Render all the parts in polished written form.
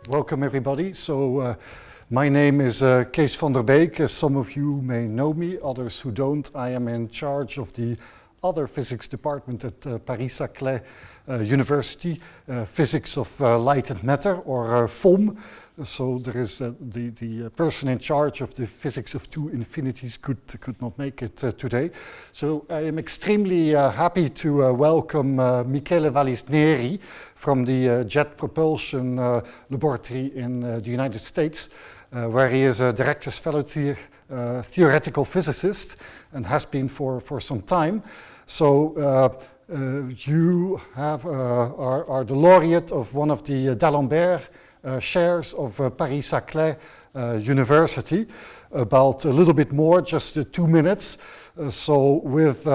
Welcome everybody. My name is Kees van der Beek. Some of you may know me, others who don't. I am in charge of the other physics department at Paris-Saclay University, physics of light and matter, or FOM. So there is the person in charge of the physics of two infinities could not make it today. So I am extremely happy to welcome Michele Vallisneri from the Jet Propulsion Laboratory in the United States, where he is a Director's Fellow theoretical physicist and has been for some time. So you are the laureate of one of the D'Alembert shares of Paris-Saclay University, about a little bit more, just 2 minutes. So with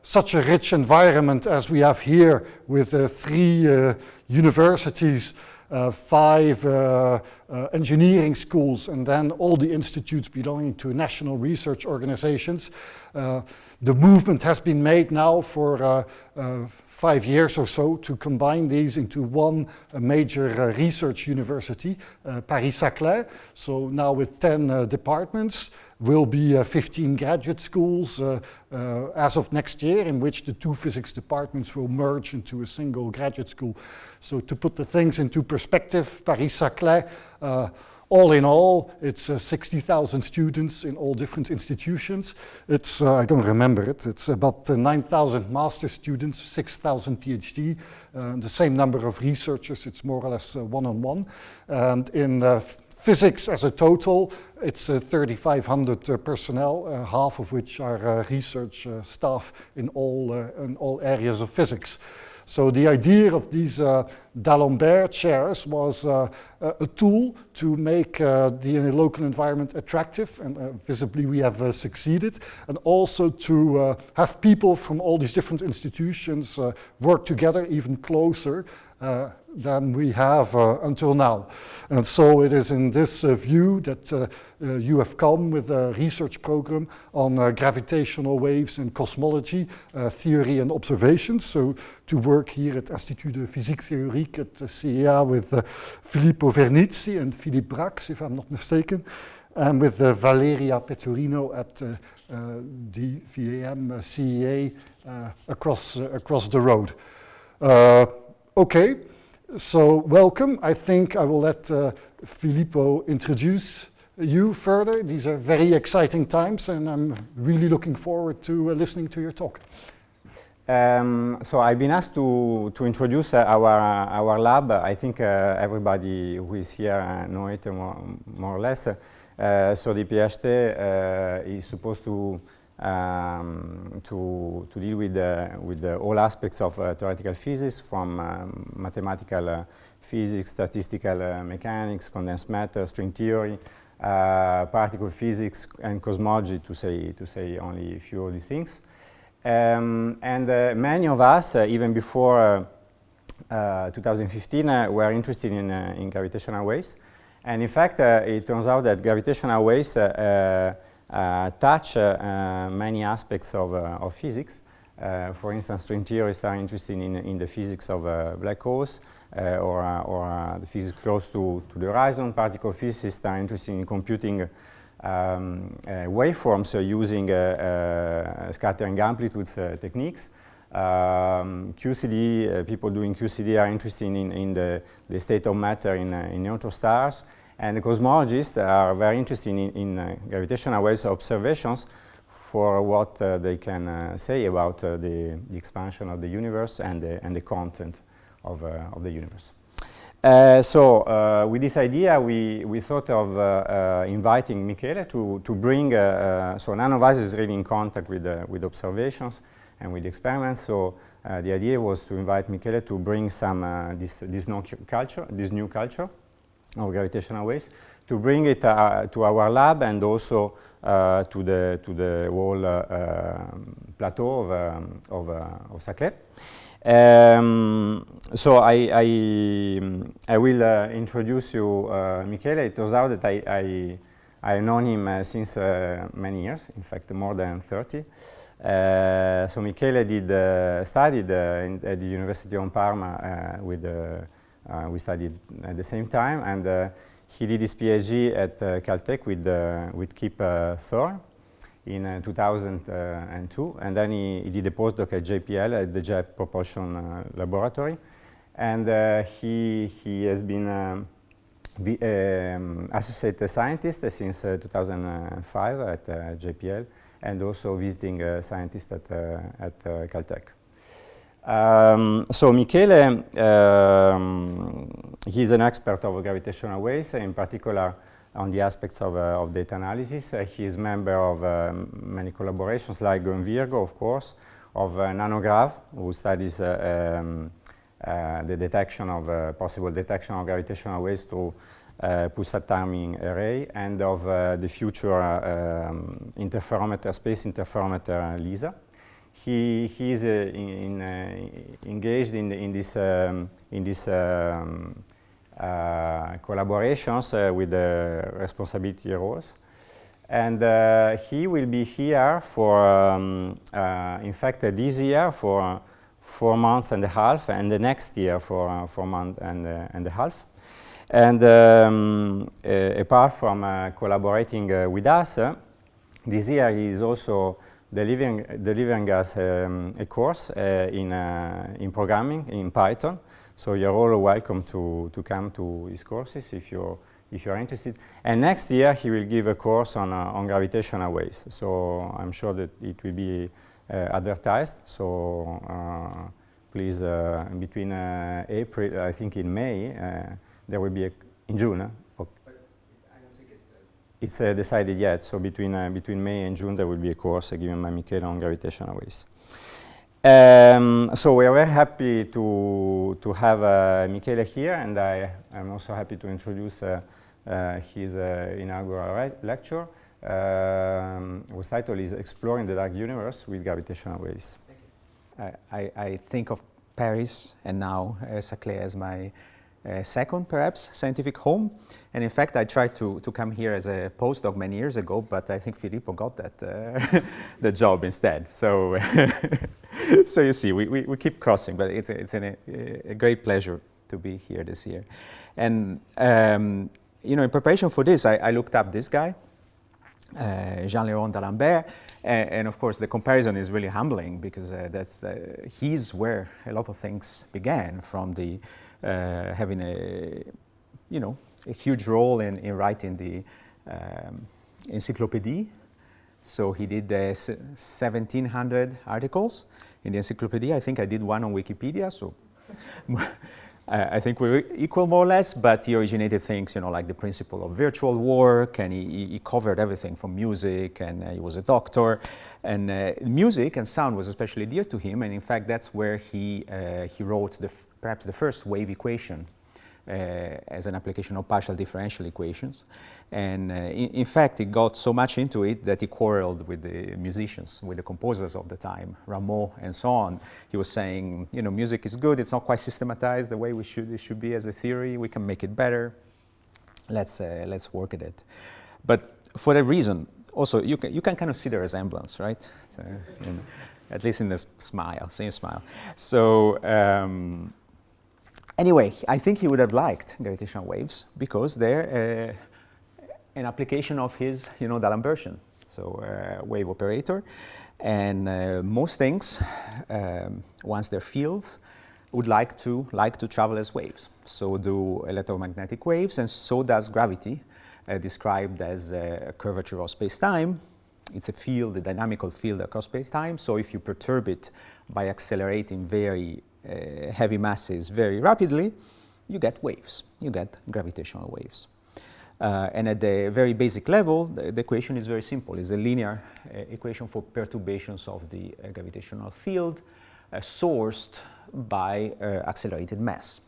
such a rich environment as we have here, with 3 universities, 5 engineering schools, and then all the institutes belonging to national research organizations, the movement has been made now for 5 years or so to combine these into one major research university, Paris-Saclay. So now with 10 departments, will be 15 graduate schools as of next year, in which the 2 physics departments will merge into a single graduate school. So to put the things into perspective, Paris-Saclay, all in all, it's 60,000 students in all different institutions. It's, I don't remember it, it's about 9,000 master students, 6,000 PhD, the same number of researchers, it's more or less one-on-one. And in physics as a total, it's 3,500 personnel, half of which are research staff in all areas of physics. So the idea of these D'Alembert chairs was a tool to make the local environment attractive, and visibly we have succeeded, and also to have people from all these different institutions work together even closer than we have until now. And so it is in this view that you have come with a research program on gravitational waves and cosmology, theory and observations. So to work here at Institut de Physique Théorique at the CEA with Filippo Vernizzi and Philippe Brax, if I'm not mistaken, and with Valeria Pettorino at the VAM CEA across the road. Okay, so welcome. I think I will let Filippo introduce you further. These are very exciting times, and I'm really looking forward to listening to your talk. So I've been asked to introduce our lab. I think everybody who is here know it more or less. So the PhD is supposed to deal with all aspects of theoretical physics, from mathematical physics, statistical mechanics, condensed matter, string theory, particle physics, and cosmology, to say only a few of the things. And many of us, even before 2015, were interested in gravitational waves. And in fact, it turns out that gravitational waves touch many aspects of physics. For instance, string theorists are interested in the physics of black holes or the physics close to the horizon. Particle physicists are interested in computing waveforms using scattering amplitudes techniques. QCD, people doing QCD are interested in the state of matter in neutron stars. And the cosmologists are very interested in gravitational waves observations for what they can say about the expansion of the universe and the content of the universe. So with this idea, we thought of inviting Michele to bring, so none of us is really in contact with observations and with experiments. So the idea was to invite Michele to bring some this new culture of gravitational waves, to bring it to our lab and also to the whole plateau of Saclay. So I will introduce you Michele. It turns out that I've known him since many years, in fact more than 30. So Michele studied at the University of Parma with we studied at the same time, and he did his PhD at Caltech with Kip Thorne in 2002, and then he did a postdoc at JPL at the Jet Propulsion Laboratory, and he has been associate scientist since 2005 at JPL, and also visiting scientist at Caltech. So Michele, he's an expert of gravitational waves, in particular on the aspects of data analysis. He is member of many collaborations like Virgo, of course, of Nanograv, who studies the detection of possible detection of gravitational waves through pulsar timing array, and of the future interferometer, space interferometer LISA. He is engaged in this collaborations with the responsibility roles, and he will be here for, in fact, this year for 4 months and a half, and the next year for 4 months and a half. And apart from collaborating with us, this year he is also delivering us a course in programming in Python. So you're all welcome to come to his courses if you're interested. And next year he will give a course on gravitational waves. So I'm sure that it will be advertised. So please, between April, I think in May, there will be in June. It's decided yet, so between May and June there will be a course given by Michele on gravitational waves. So we are very happy to have Michele here, and I'm also happy to introduce his inaugural lecture, whose title is Exploring the Dark Universe with Gravitational Waves. I think of Paris and now Saclay as my second, perhaps, scientific home. And in fact, I tried to come here as a postdoc many years ago, but I think Filippo got that the job instead. So, so you see, we keep crossing, but it's a great pleasure to be here this year. And you know, in preparation for this, I looked up this guy, Jean-Léon d'Alembert, and of course the comparison is really humbling because he's where a lot of things began, from the having a huge role in writing the encyclopedia. So he did 1,700 articles in the encyclopedia. I think I did one on Wikipedia, so I think we're equal more or less, but he originated things, like the principle of virtual work, and he covered everything from music, and he was a doctor, and music and sound was especially dear to him, and in fact that's where he wrote perhaps the first wave equation as an application of partial differential equations. And in fact, he got so much into it that he quarreled with the musicians, with the composers of the time, Rameau and so on. He was saying, music is good, it's not quite systematized the way it should be as a theory, we can make it better, let's work at it. But for that reason, also, you can kind of see the resemblance, right? So, at least in the smile, same smile. So, anyway, I think he would have liked gravitational waves because they're an application of his, D'Alembertian, so wave operator. And most things, once they're fields, would like to travel as waves. So do electromagnetic waves, and so does gravity, described as a curvature of space-time. It's a field, a dynamical field across space-time. So if you perturb it by accelerating very heavy masses very rapidly, you get waves, you get gravitational waves. And at the very basic level, the equation is very simple. It's a linear equation for perturbations of the gravitational field sourced by accelerated mass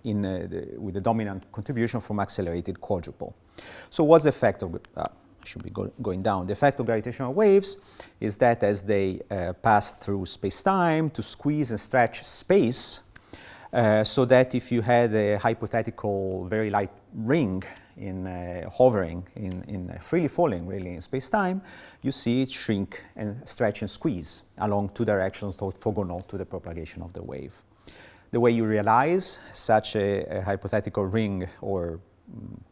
with the dominant contribution from accelerated quadrupole. So what's the effect of should be going down. The effect of gravitational waves is that as they pass through space-time to squeeze and stretch space, so that if you had a hypothetical very light ring hovering in freely falling really in space-time, you see it shrink and stretch and squeeze along two directions orthogonal to the propagation of the wave. the way you realize such a hypothetical ring or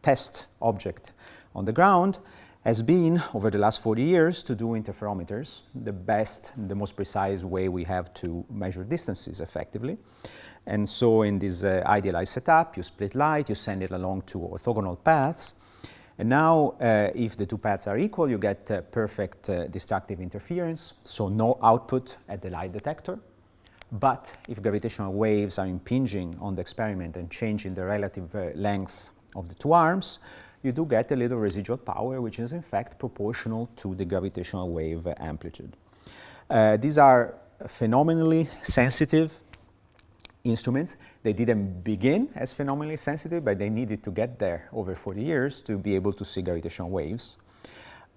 test object on the ground has been, over the last 40 years, to do interferometers, the best, the most precise way we have to measure distances effectively. And so in this idealized setup, you split light, you send it along two orthogonal paths. And now, if the two paths are equal, you get perfect destructive interference, so no output at the light detector. But if gravitational waves are impinging on the experiment and changing the relative length of the two arms, you do get a little residual power, which is in fact proportional to the gravitational wave amplitude. These are phenomenally sensitive instruments. They didn't begin as phenomenally sensitive, but they needed to get there over 40 years to be able to see gravitational waves.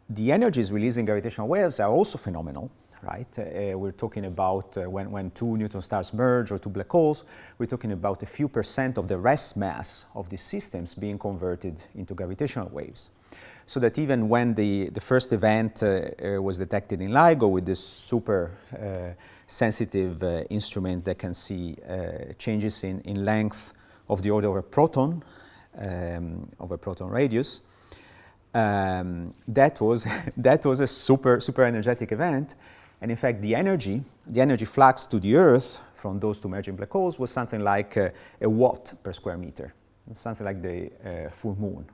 The energies releasing gravitational waves are also phenomenal, right? We're talking about when two neutron stars merge or two black holes, we're talking about a few % of the rest mass of these systems being converted into gravitational waves. So that even when the first event was detected in LIGO with this super sensitive instrument that can see changes in length of the order of a proton radius, that was a super energetic event. And in fact, the energy flux to the Earth from those two merging black holes was something like a watt per square meter, something like the full moon.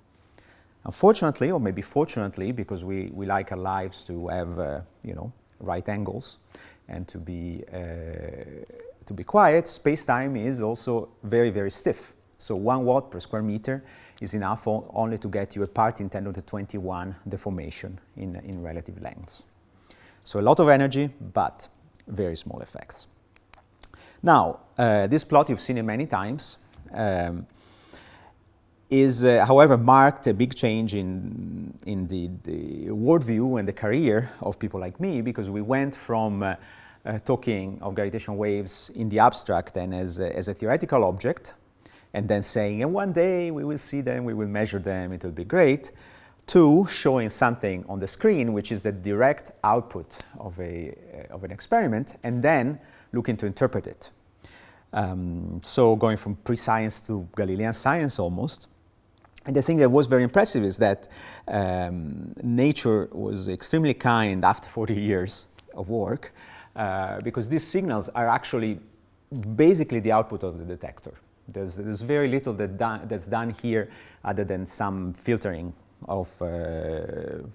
Unfortunately, or maybe fortunately, because we like our lives to have right angles and to be quiet, space-time is also very, very stiff. So 1 watt per square meter is enough only to get you a part in 10 to the 21 deformation in relative lengths. So a lot of energy, but very small effects. Now, this plot, you've seen it many times, is, however, marked a big change in the worldview and the career of people like me, because we went from talking of gravitational waves in the abstract and as a theoretical object, and then saying, and one day we will see them, we will measure them, it will be great, to showing something on the screen, which is the direct output of an experiment, and then looking to interpret it. So going from pre-science to Galilean science almost. And the thing that was very impressive is that nature was extremely kind after 40 years of work, because these signals are actually basically the output of the detector. There's very little that's done here other than some filtering of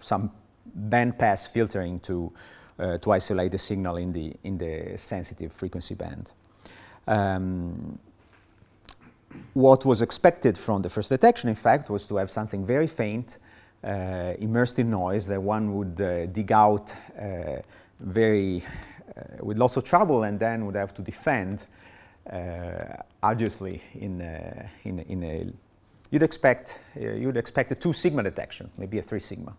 some bandpass filtering to isolate the signal in the sensitive frequency band. What was expected from the first detection, in fact, was to have something very faint, immersed in noise that one would dig out with lots of trouble, and then would have to defend arduously you'd expect a 2 sigma detection, maybe a 3 sigma.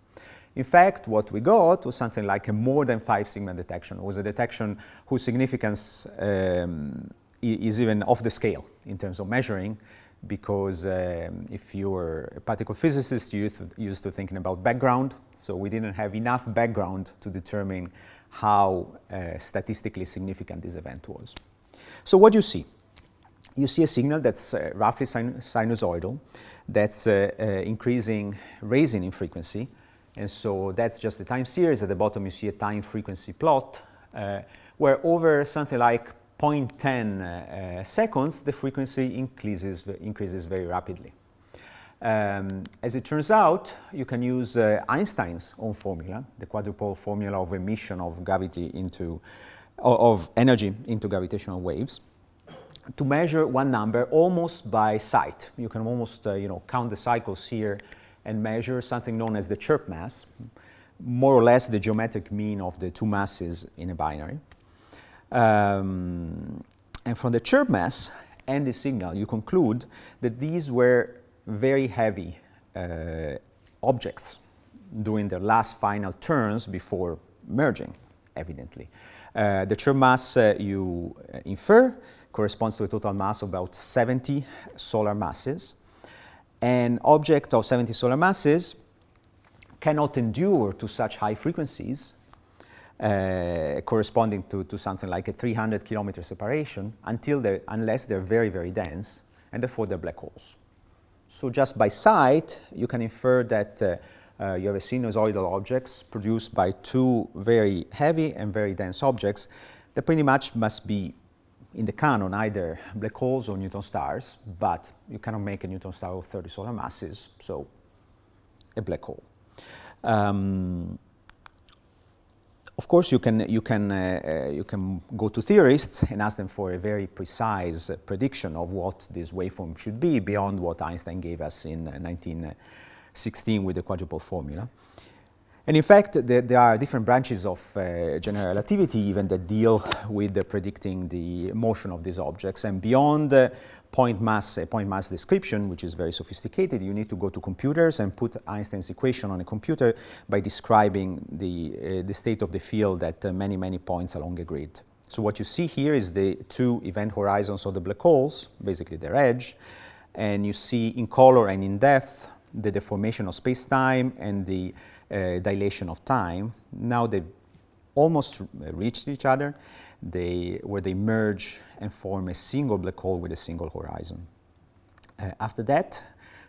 In fact, what we got was something like a more than 5 sigma detection. It was a detection whose significance is even off the scale in terms of measuring, because if you're a particle physicist, you're used to thinking about background, so we didn't have enough background to determine how statistically significant this event was. So what do you see? You see a signal that's roughly sinusoidal, that's raising in frequency, and so that's just a time series. At the bottom you see a time frequency plot, where over something like 0.10 seconds, the frequency increases very rapidly. As it turns out, you can use Einstein's own formula, the quadrupole formula of emission of of energy into gravitational waves, to measure one number almost by sight. You can almost count the cycles here and measure something known as the chirp mass, more or less the geometric mean of the two masses in a binary. And from the chirp mass and the signal, you conclude that these were very heavy objects doing their last final turns before merging, evidently. The chirp mass you infer corresponds to a total mass of about 70 solar masses. An object of 70 solar masses cannot endure to such high frequencies corresponding to something like a 300 kilometer separation unless they're very, very dense, and therefore they're black holes. So just by sight, you can infer that you have a sinusoidal objects produced by two very heavy and very dense objects that pretty much must be in the canon either black holes or neutron stars, but you cannot make a neutron star of 30 solar masses, so a black hole. Of course, you can go to theorists and ask them for a very precise prediction of what this waveform should be beyond what Einstein gave us in 1916 with the quadruple formula. And in fact, there are different branches of general relativity even that deal with predicting the motion of these objects. And beyond point mass description, which is very sophisticated, you need to go to computers and put Einstein's equation on a computer by describing the state of the field at many, many points along a grid. So what you see here is the two event horizons of the black holes, basically their edge, and you see in color and in depth the deformation of space-time and the dilation of time. Now they've almost reached each other, where they merge and form a single black hole with a single horizon. After that,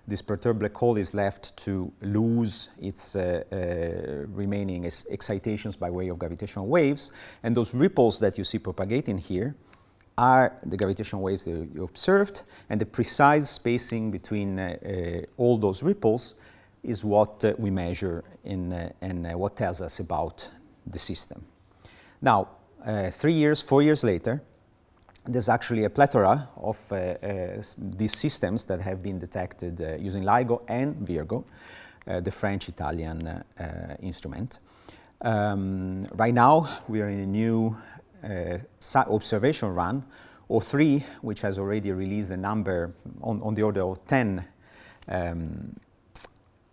this perturbed black hole is left to lose its remaining excitations by way of gravitational waves, and those ripples that you see propagating here are the gravitational waves that you observed, and the precise spacing between all those ripples is what we measure and what tells us about the system. Now, 4 years later, there's actually a plethora of these systems that have been detected using LIGO and Virgo, the French-Italian instrument. Right now, we are in a new observation run, O3, which has already released a number on the order of 10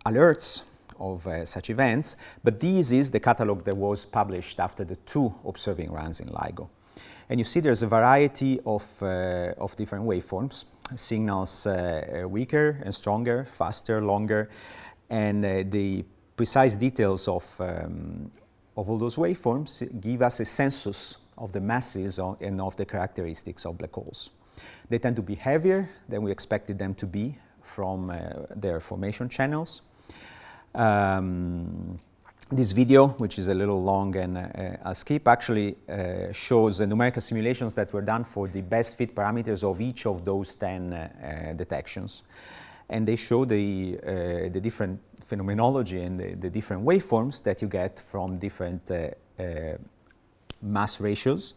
alerts of such events, but this is the catalog that was published after the two observing runs in LIGO. And you see there's a variety of different waveforms, signals weaker and stronger, faster, longer, and the precise details of all those waveforms give us a census of the masses and of the characteristics of black holes. They tend to be heavier than we expected them to be from their formation channels. This video, which is a little long and I'll skip, actually shows the numerical simulations that were done for the best fit parameters of each of those 10 detections. And they show the different phenomenology and the different waveforms that you get from different mass ratios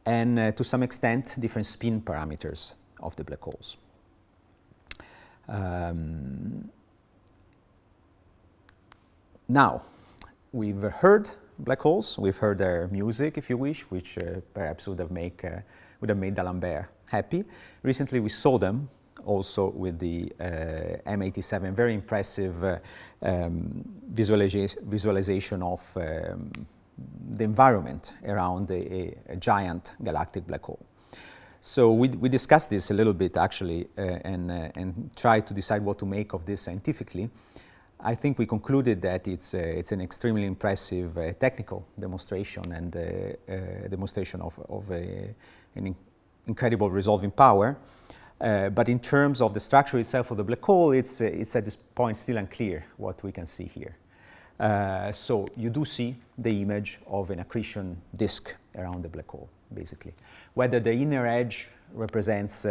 and to some extent different spin parameters of the black holes. Now, we've heard black holes, we've heard their music, if you wish, which perhaps would have made D'Alembert happy. Recently we saw them also with the M87, very impressive visualization of the environment around a giant galactic black hole. So we discussed this a little bit actually and tried to decide what to make of this scientifically. I think we concluded that it's an extremely impressive technical demonstration and demonstration of an incredible resolving power. But in terms of the structure itself of the black hole, it's at this point still unclear what we can see here. So you do see the image of an accretion disk around the black hole, basically. Whether the inner edge represents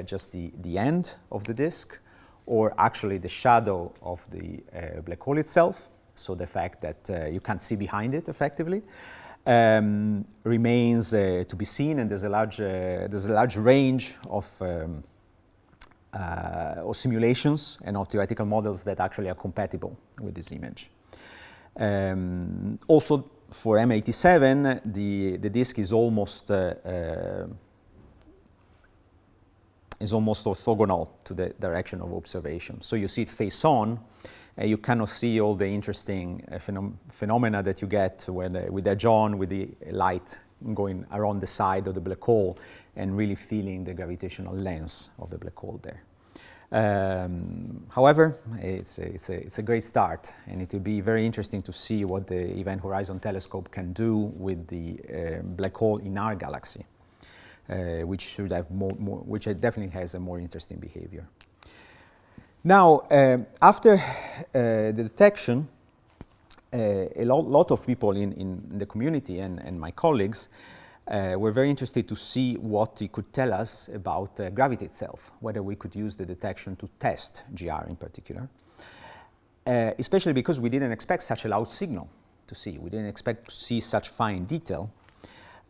just the end of the disk, or actually the shadow of the black hole itself, so the fact that you can't see behind it effectively, remains to be seen, and there's a large range of simulations and of theoretical models that actually are compatible with this image. Also, for M87, the disk is almost orthogonal to the direction of observation. So you see it face on, you cannot see all the interesting phenomena that you get with the John, with the light going around the side of the black hole and really feeling the gravitational lens of the black hole there. However, it's a great start, and it will be very interesting to see what the Event Horizon Telescope can do with the black hole in our galaxy, which should have which definitely has a more interesting behavior. Now, after the detection, a lot of people in the community and my colleagues were very interested to see what it could tell us about gravity itself, whether we could use the detection to test GR in particular, especially because we didn't expect such a loud signal to see. We didn't expect to see such fine detail.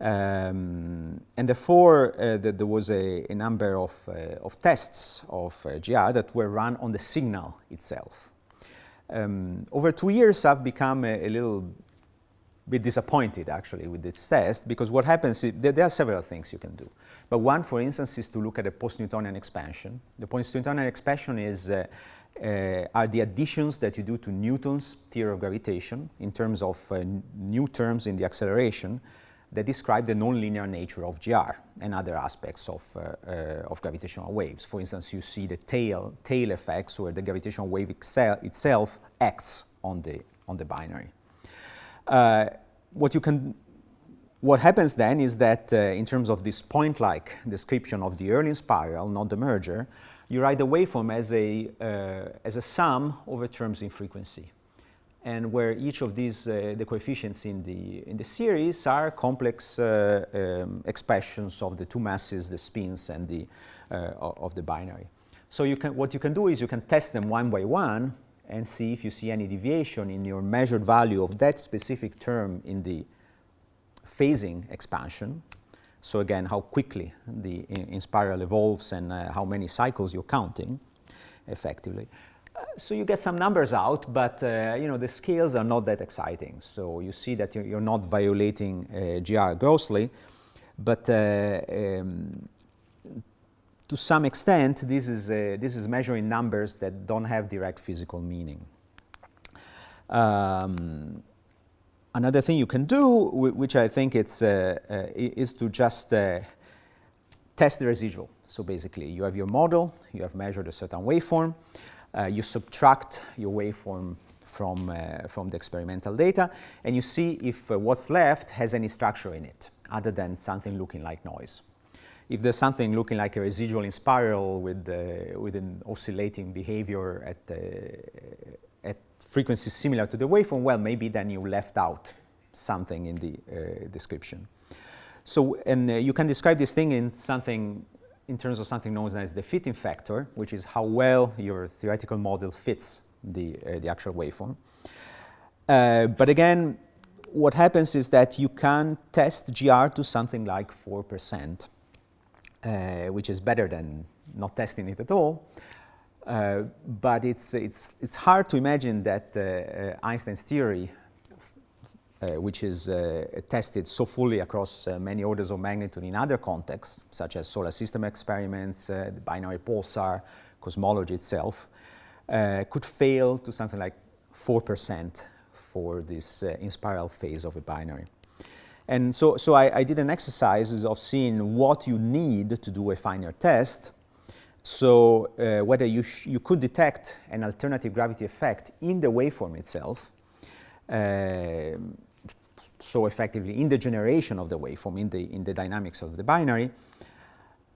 And therefore, there was a number of tests of GR that were run on the signal itself. Over 2 years, I've become a little bit disappointed actually with this test, because what happens is there are several things you can do. But one, for instance, is to look at the Post-Newtonian expansion. The Post-Newtonian expansion are the additions that you do to Newton's theory of gravitation in terms of new terms in the acceleration that describe the nonlinear nature of GR and other aspects of gravitational waves. For instance, you see the tail effects, where the gravitational wave itself acts on the binary. What happens then is that in terms of this point-like description of the Erling spiral, not the merger, you write the waveform as a sum over terms in frequency, and where each of these the coefficients in the series are complex expressions of the two masses, the spins, and of the binary. So what you can do is you can test them one by one and see if you see any deviation in your measured value of that specific term in the phasing expansion. So again, how quickly the in spiral evolves and how many cycles you're counting effectively. So you get some numbers out, but the scales are not that exciting. So you see that you're not violating GR grossly, but to some extent, this is measuring numbers that don't have direct physical meaning. Another thing you can do, which I think is to just test the residual. So basically, you have your model, you have measured a certain waveform, you subtract your waveform from the experimental data, and you see if what's left has any structure in it, other than something looking like noise. If there's something looking like a residual in spiral with an oscillating behavior at frequencies similar to the waveform, well, maybe then you left out something in the description. So, and you can describe this thing in terms of something known as the fitting factor, which is how well your theoretical model fits the actual waveform. But again, what happens is that you can test GR to something like 4%. Which is better than not testing it at all. But it's hard to imagine that Einstein's theory, which is tested so fully across many orders of magnitude in other contexts, such as solar system experiments, the binary pulsar, cosmology itself, could fail to something like 4% for this in-spiral phase of a binary. And so I did an exercise of seeing what you need to do a finer test. So whether you could detect an alternative gravity effect in the waveform itself, so effectively in the generation of the waveform, in the dynamics of the binary.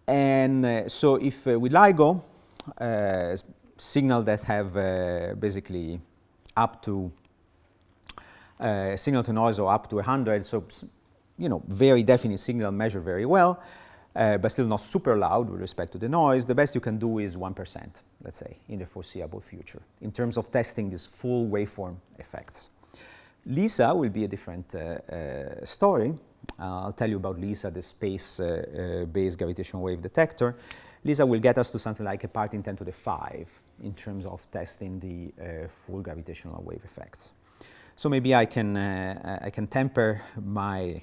And so if with LIGO, signal that have basically up to signal to noise or up to 100, so very definite signal measured very well, but still not super loud with respect to the noise, the best you can do is 1%, let's say, in the foreseeable future, in terms of testing these full waveform effects. LISA will be a different story. I'll tell you about LISA, the space-based gravitational wave detector. LISA will get us to something like a part in 10 to the 5 in terms of testing the full gravitational wave effects. So maybe I can temper my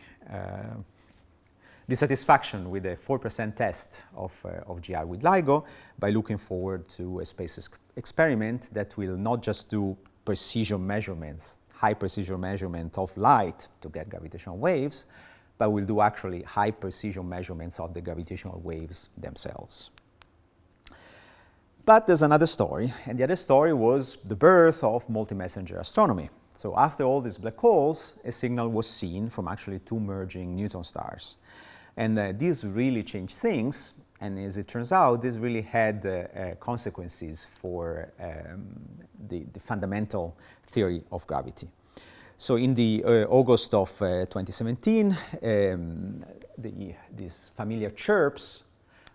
dissatisfaction with a 4% test of GR with LIGO by looking forward to a space experiment that will not just do precision measurements, high precision measurement of light to get gravitational waves, but will do actually high precision measurements of the gravitational waves themselves. But there's another story, and the other story was the birth of multi-messenger astronomy. So after all these black holes, a signal was seen from actually two merging neutron stars. And this really changed things, and as it turns out, this really had consequences for the fundamental theory of gravity. So in the August of 2017, these familiar chirps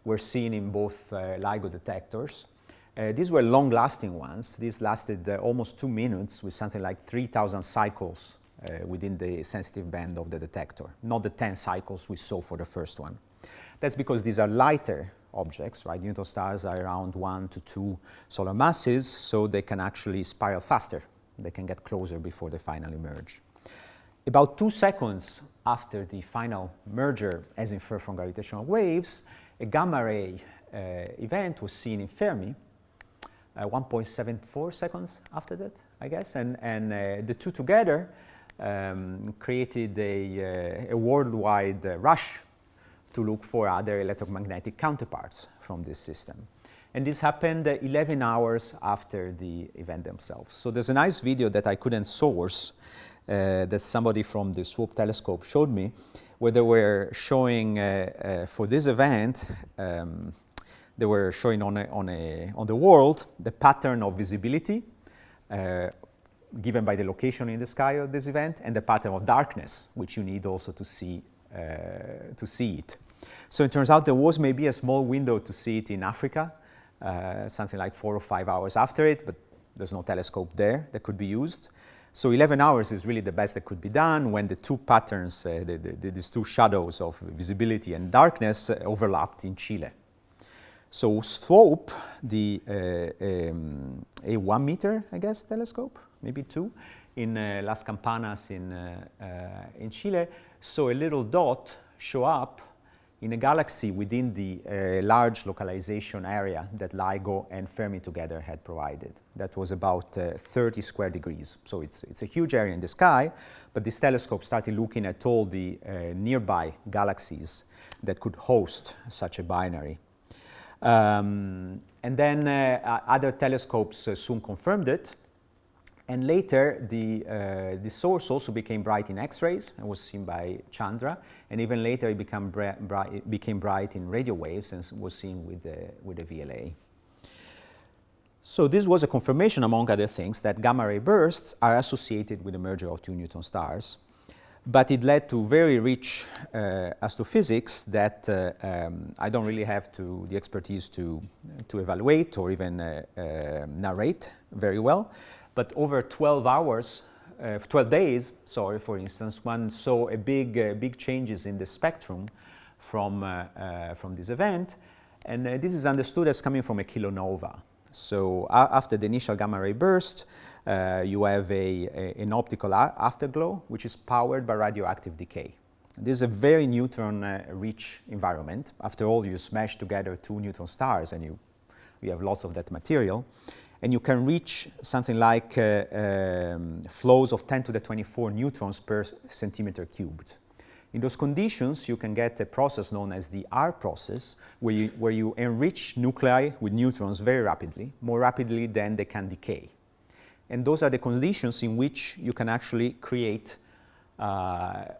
were seen in both LIGO detectors. These were long-lasting ones. These lasted almost 2 minutes with something like 3,000 cycles within the sensitive band of the detector, not the 10 cycles we saw for the first one. That's because these are lighter objects, right? Neutron stars are around 1 to 2 solar masses, so they can actually spiral faster. They can get closer before they finally merge. About 2 seconds after the final merger, as inferred from gravitational waves, a gamma ray event was seen in Fermi, 1.74 seconds after that, I guess, and the two together created a worldwide rush to look for other electromagnetic counterparts from this system. And this happened 11 hours after the event themselves. So there's a nice video that I couldn't source that somebody from the SWOOP telescope showed me, where they were showing for this event, they were showing on the world the pattern of visibility given by the location in the sky of this event, and the pattern of darkness, which you need also to see it. So it turns out there was maybe a small window to see it in Africa, something like 4 or 5 hours after it, but there's no telescope there that could be used. So 11 hours is really the best that could be done when the two patterns, these two shadows of visibility and darkness overlapped in Chile. So SWOOP, a 1 meter, I guess, telescope, maybe 2, in Las Campanas in Chile, saw a little dot show up in a galaxy within the large localization area that LIGO and Fermi together had provided. That was about 30 square degrees. So it's a huge area in the sky, but this telescope started looking at all the nearby galaxies that could host such a binary. And then other telescopes soon confirmed it. And later, the source also became bright in X-rays and was seen by Chandra. And even later, it became bright in radio waves and was seen with the VLA. So this was a confirmation, among other things, that gamma ray bursts are associated with the merger of two neutron stars. But it led to very rich astrophysics that I don't really have the expertise to evaluate or even narrate very well. But over 12 days, for instance, one saw a big changes in the spectrum from this event. And this is understood as coming from a kilonova. So after the initial gamma ray burst, you have an optical afterglow, which is powered by radioactive decay. This is a very neutron-rich environment. After all, you smash together two neutron stars and you have lots of that material. And you can reach something like flows of 10 to the 24 neutrons per centimeter cubed. In those conditions, you can get a process known as the R process, where you enrich nuclei with neutrons very rapidly, more rapidly than they can decay. And those are the conditions in which you can actually create about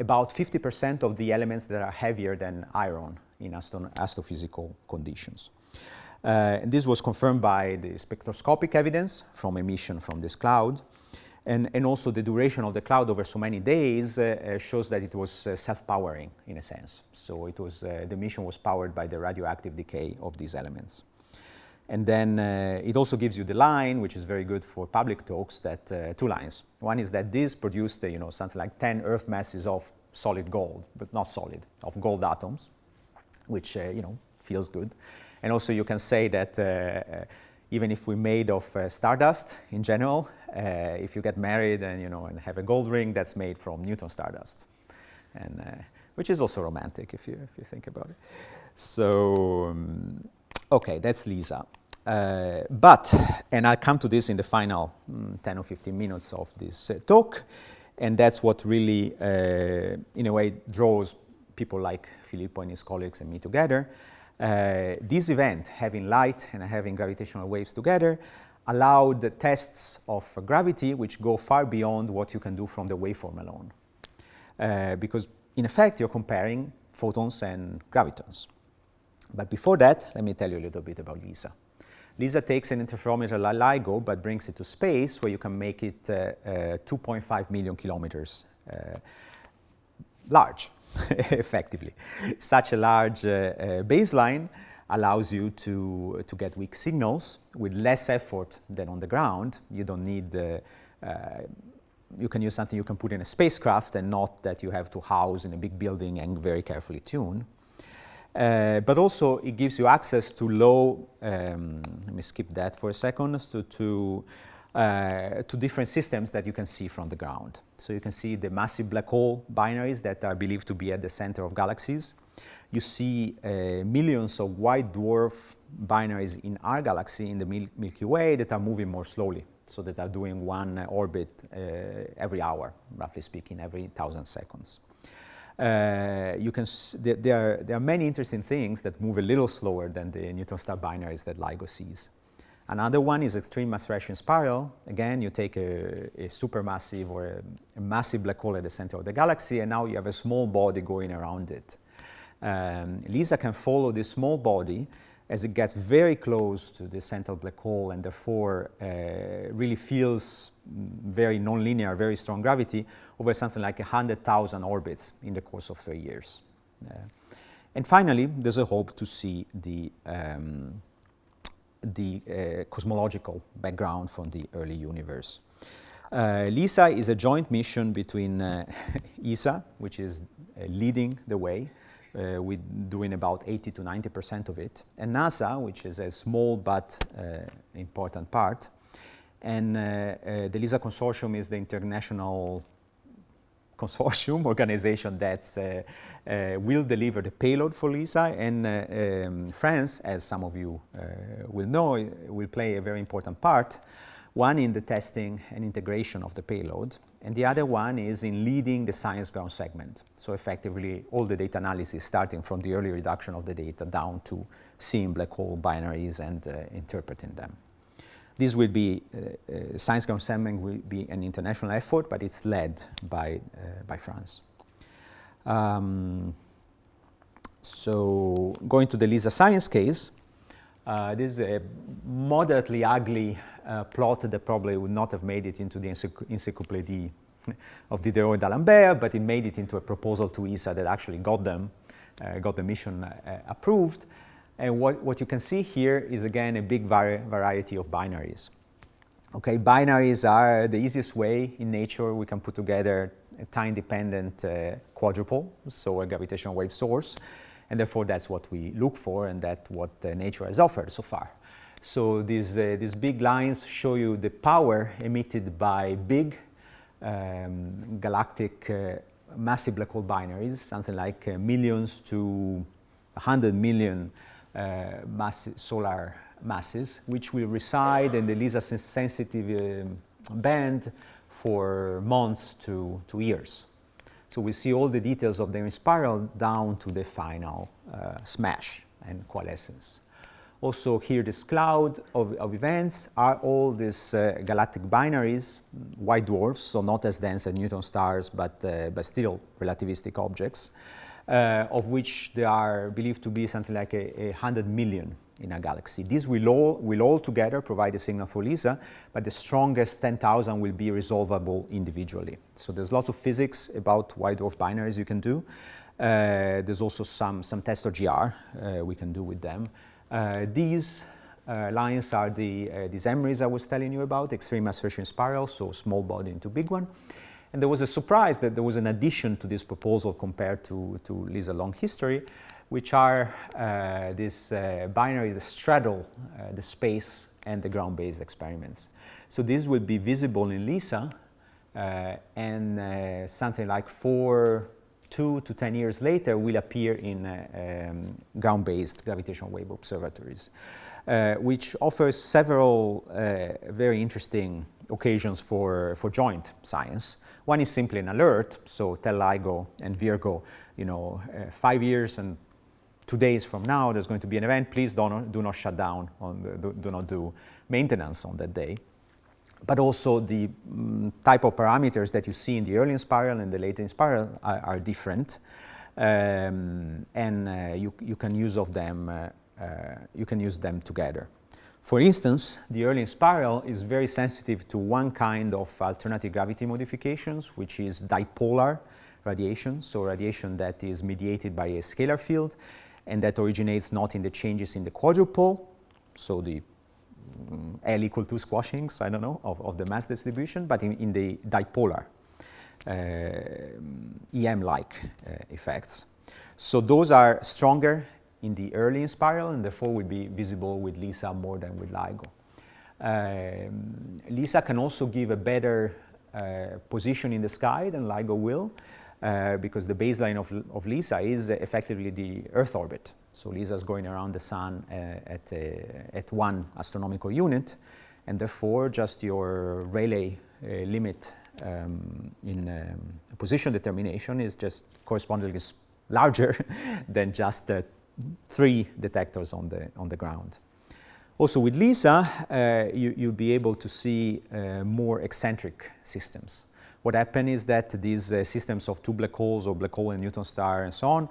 50% of the elements that are heavier than iron in astrophysical conditions. And this was confirmed by the spectroscopic evidence from emission from this cloud. And also the duration of the cloud over so many days shows that it was self-powering in a sense. So it was, the mission was powered by the radioactive decay of these elements. And then it also gives you the line, which is very good for public talks, that 2 lines. One is that this produced something like 10 Earth masses of solid gold, but not solid, of gold atoms, which feels good. And also you can say that even if we're made of stardust in general, if you get married and have a gold ring, that's made from neutron stardust, and which is also romantic if you think about it. So okay, that's LISA. And I'll come to this in the final 10 or 15 minutes of this talk, and that's what really, in a way, draws people like Filippo and his colleagues and me together. This event, having light and having gravitational waves together, allowed the tests of gravity which go far beyond what you can do from the waveform alone. Because in effect, you're comparing photons and gravitons. But before that, let me tell you a little bit about LISA. LISA takes an interferometer like LIGO, but brings it to space, where you can make it 2.5 million kilometers large, effectively. Such a large baseline allows you to get weak signals with less effort than on the ground. You don't need you can use something you can put in a spacecraft and not that you have to house in a big building and very carefully tune. But also it gives you access to low, let me skip that for a second, to different systems that you can see from the ground. So you can see the massive black hole binaries that are believed to be at the center of galaxies. You see millions of white dwarf binaries in our galaxy, in the Milky Way, that are moving more slowly, so that are doing one orbit every hour, roughly speaking, every 1,000 seconds. There are many interesting things that move a little slower than the neutron star binaries that LIGO sees. Another one is extreme mass reaction spiral. Again, you take a supermassive or a massive black hole at the center of the galaxy, and now you have a small body going around it. LISA can follow this small body as it gets very close to the central black hole, and therefore really feels very nonlinear, very strong gravity over something like 100,000 orbits in the course of 3 years. And finally, there's a hope to see the cosmological background from the early universe. LISA is a joint mission between ESA, which is leading the way, with doing about 80 to 90% of it, and NASA, which is a small but important part. And the LISA consortium is the international consortium organization that will deliver the payload for LISA, and France, as some of you will know, will play a very important part, one in the testing and integration of the payload, and the other one is in leading the science ground segment. So effectively, all the data analysis, starting from the early reduction of the data down to seeing black hole binaries and interpreting them. This will be, science ground segment will be an international effort, but it's led by France. So going to the LISA science case, this is a moderately ugly plot that probably would not have made it into the encyclopedia of Diderot and d'Alembert, but it made it into a proposal to ESA that actually got the mission approved. And what you can see here is, again, a big variety of binaries. Okay, binaries are the easiest way in nature we can put together a time-dependent quadrupole, so a gravitational wave source, and therefore that's what we look for, and that's what nature has offered so far. So these big lines show you the power emitted by big galactic massive black hole binaries, something like millions to 100 million solar masses, which will reside in the LISA sensitive band for months to years. So we see all the details of their spiral down to the final smash and coalescence. Also here, this cloud of events are all these galactic binaries, white dwarfs, so not as dense as neutron stars, but still relativistic objects, of which there are believed to be something like 100 million in a galaxy. These will all together provide a signal for LISA, but the strongest 10,000 will be resolvable individually. So there's lots of physics about white dwarf binaries you can do. There's also some test of GR we can do with them. These lines are these MRIs I was telling you about, extreme mass reaction spiral, so small body into big one. And there was a surprise that there was an addition to this proposal compared to LISA long history, which are these binaries that straddle the space and the ground-based experiments. So this will be visible in LISA, and something like 2 to 10 years later will appear in ground-based gravitational wave observatories, which offers several very interesting occasions for joint science. One is simply an alert, so tell LIGO and Virgo, 5 years and 2 days from now there's going to be an event, please do not shut down, do not do maintenance on that day. But also the type of parameters that you see in the early spiral and the late spiral are different, and you can use them together. For instance, the early spiral is very sensitive to one kind of alternative gravity modifications, which is dipolar radiation, so radiation that is mediated by a scalar field and that originates not in the changes in the quadrupole, so the L equal to squashings, I don't know, of the mass distribution, but in the dipolar EM-like effects. So those are stronger in the early spiral and therefore will be visible with LISA more than with LIGO. LISA can also give a better position in the sky than LIGO will, because the baseline of LISA is effectively the Earth orbit. So LISA is going around the Sun at 1 astronomical unit, and therefore just your Rayleigh limit in position determination is just correspondingly larger than just 3 detectors on the ground. Also with LISA, you'll be able to see more eccentric systems. What happens is that these systems of 2 black holes or black hole and neutron star and so on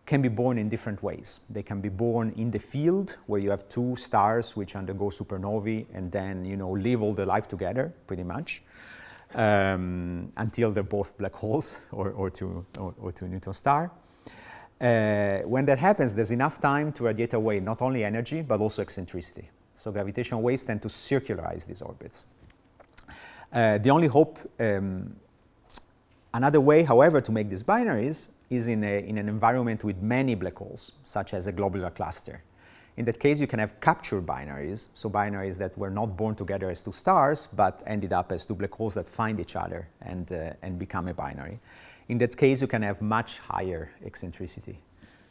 can be born in different ways. They can be born in the field where you have 2 stars which undergo supernovae and then live all their life together pretty much until they're both black holes or two neutron star. When that happens, there's enough time to radiate away not only energy but also eccentricity. So gravitational waves tend to circularize these orbits. The only hope, another way, however, to make these binaries is in an environment with many black holes, such as a globular cluster. In that case, you can have capture binaries, so binaries that were not born together as 2 stars, but ended up as 2 black holes that find each other and become a binary. In that case, you can have much higher eccentricity.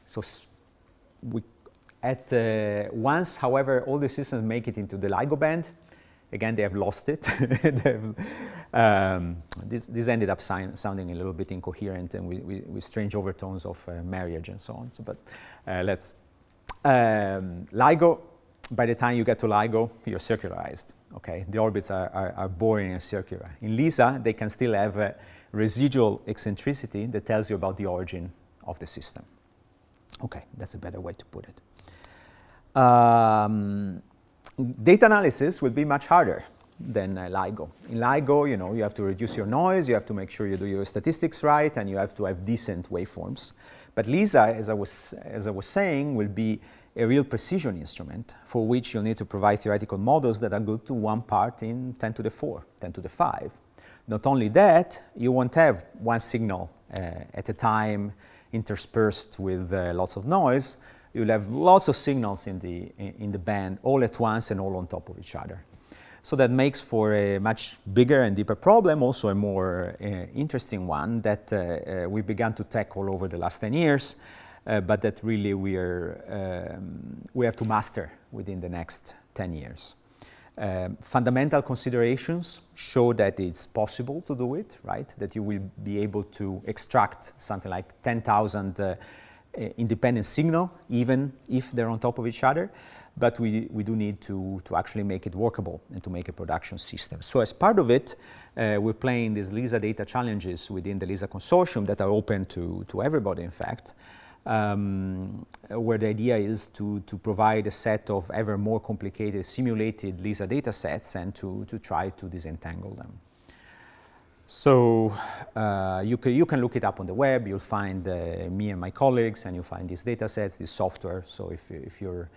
So once, however, all the systems make it into the LIGO band, again, they have lost it. This ended up sounding a little bit incoherent and with strange overtones of marriage and so on. So, but let's LIGO. By the time you get to LIGO, you're circularized. Okay, the orbits are boring and circular. In LISA, they can still have a residual eccentricity that tells you about the origin of the system. Okay, that's a better way to put it. Data analysis will be much harder than LIGO. In LIGO, you have to reduce your noise, you have to make sure you do your statistics right, and you have to have decent waveforms. But LISA, as I was saying, will be a real precision instrument for which you'll need to provide theoretical models that are good to 1 part in 10 to the 4, 10 to the 5. Not only that, you won't have 1 signal at a time interspersed with lots of noise. You'll have lots of signals in the band all at once and all on top of each other. So that makes for a much bigger and deeper problem, also a more interesting one that we began to tackle over the last 10 years, but that really we have to master within the next 10 years. Fundamental considerations show that it's possible to do it, right? That you will be able to extract something like 10,000 independent signal, even if they're on top of each other, but we do need to actually make it workable and to make a production system. So as part of it, we're playing these LISA data challenges within the LISA consortium that are open to everybody, in fact, where the idea is to provide a set of ever more complicated simulated LISA data sets and to try to disentangle them. So you can look it up on the web. You'll find me and my colleagues, and you'll find these data sets, this software. So if you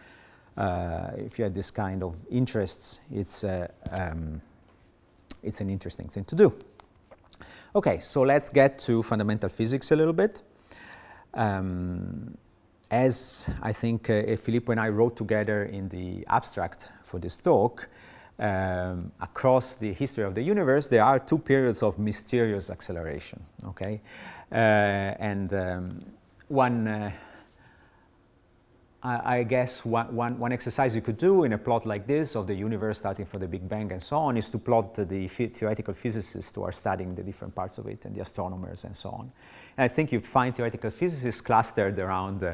have this kind of interests, it's an interesting thing to do. Okay, so let's get to fundamental physics a little bit. As I think Filippo and I wrote together in the abstract for this talk, across the history of the universe, there are 2 periods of mysterious acceleration. Okay, one I guess one exercise you could do in a plot like this of the universe starting from the Big Bang and so on is to plot the theoretical physicists who are studying the different parts of it and the astronomers and so on. And I think you'd find theoretical physicists clustered around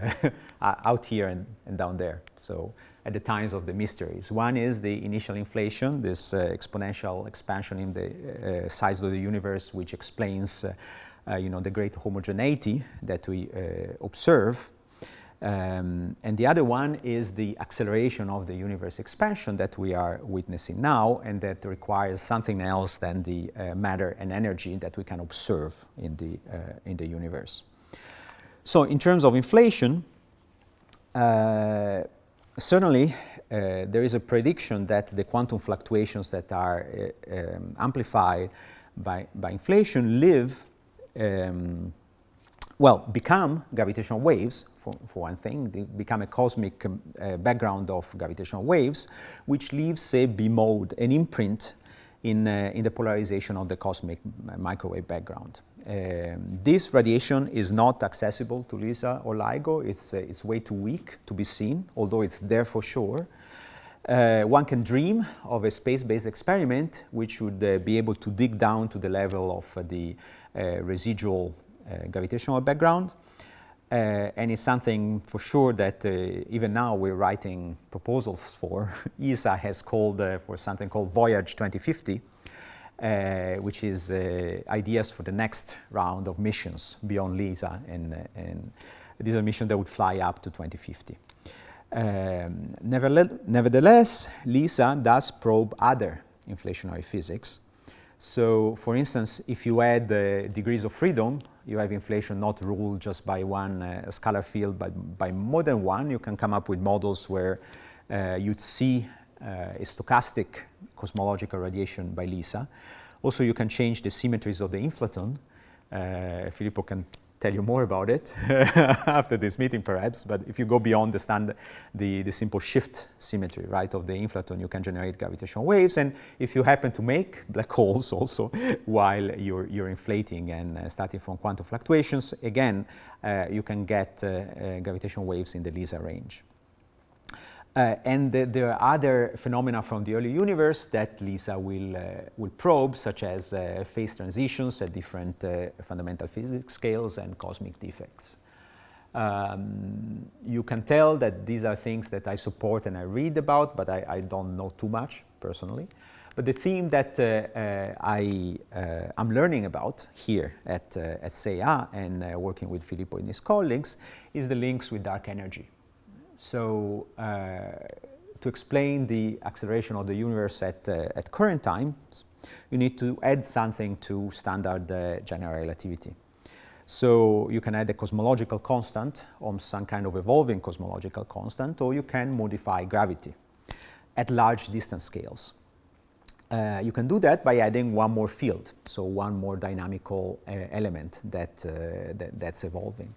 out here and down there. So at the times of the mysteries. One is the initial inflation, this exponential expansion in the size of the universe, which explains the great homogeneity that we observe. And the other one is the acceleration of the universe expansion that we are witnessing now, and that requires something else than the matter and energy that we can observe in the universe. So in terms of inflation, certainly there is a prediction that the quantum fluctuations that are amplified by inflation become gravitational waves, for one thing. They become a cosmic background of gravitational waves, which leaves a B-mode, an imprint in the polarization of the cosmic microwave background. This radiation is not accessible to LISA or LIGO. It's way too weak to be seen, although it's there for sure. One can dream of a space-based experiment which would be able to dig down to the level of the residual gravitational background. And it's something for sure that even now we're writing proposals for. ESA has called for something called Voyage 2050, which is ideas for the next round of missions beyond LISA, and these are missions that would fly up to 2050. Nevertheless, LISA does probe other inflationary physics. So, for instance, if you add degrees of freedom, you have inflation not ruled just by one scalar field, but by more than one. You can come up with models where you'd see a stochastic cosmological radiation by LISA. Also, you can change the symmetries of the inflaton. Filippo can tell you more about it after this meeting, perhaps. But if you go beyond the standard, the simple shift symmetry, right, of the inflaton, you can generate gravitational waves. And if you happen to make black holes also while you're inflating and starting from quantum fluctuations, again, you can get gravitational waves in the LISA range. And there are other phenomena from the early universe that LISA will probe, such as phase transitions at different fundamental physics scales and cosmic defects. You can tell that these are things that I support and I read about, but I don't know too much personally. But the theme that I'm learning about here at CEA and working with Filippo and his colleagues is the links with dark energy. So to explain the acceleration of the universe at current times, you need to add something to standard general relativity. So you can add a cosmological constant or some kind of evolving cosmological constant, or you can modify gravity at large distance scales. You can do that by adding one more field, so one more dynamical element that's evolving.